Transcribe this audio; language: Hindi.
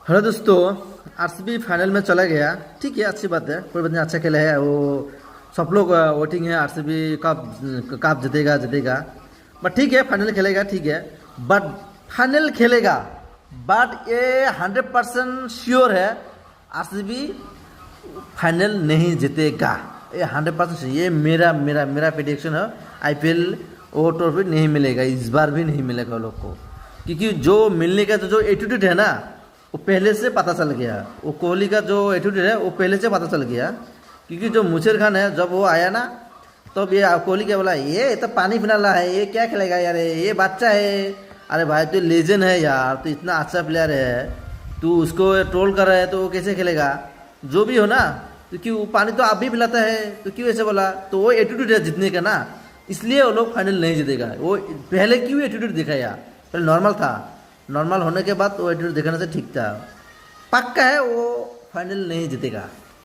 हेलो दोस्तों। आरसीबी फाइनल में चला गया। ठीक है, अच्छी बात है, कोई बात नहीं, अच्छा खेला है वो। सब लोग वोटिंग है आरसीबी कप कप जीतेगा जीतेगा। बट ठीक है, फाइनल खेलेगा, ठीक है। बट फाइनल खेलेगा, बट ये 100% श्योर है आरसीबी फाइनल नहीं जीतेगा। ये 100% ये मेरा मेरा मेरा प्रेडिक्शन है। आईपीएल वो ट्रॉफी नहीं मिलेगा, इस बार भी नहीं मिलेगा वो लोग को। क्योंकि जो मिलने का जो एटीट्यूड है ना, वो पहले से पता चल गया। वो कोहली का जो एटीट्यूड है वो पहले से पता चल गया। क्योंकि जो मुशेर खान है, जब वो आया ना, तब ये कोहली क्या बोला, ये तो पानी पीने वाला है, ये क्या खेलेगा यार, ये बच्चा है। अरे भाई, तो लेजेंड है यार, तो इतना अच्छा प्लेयर है, तू उसको ट्रोल कर रहा है तो वो कैसे खेलेगा। जो भी हो ना, तो क्यों पानी तो आप भी पिलाता है, तो क्यों ऐसे बोला। तो वो एटीट्यूड है जीतने का ना, इसलिए वो लोग फाइनल नहीं जीतेगा। वो पहले क्यों एटीट्यूड दिखाया, पहले नॉर्मल था, नॉर्मल होने के बाद वो एटीट्यूड दिखाने से ठीक था। पक्का है वो फाइनल नहीं जीतेगा।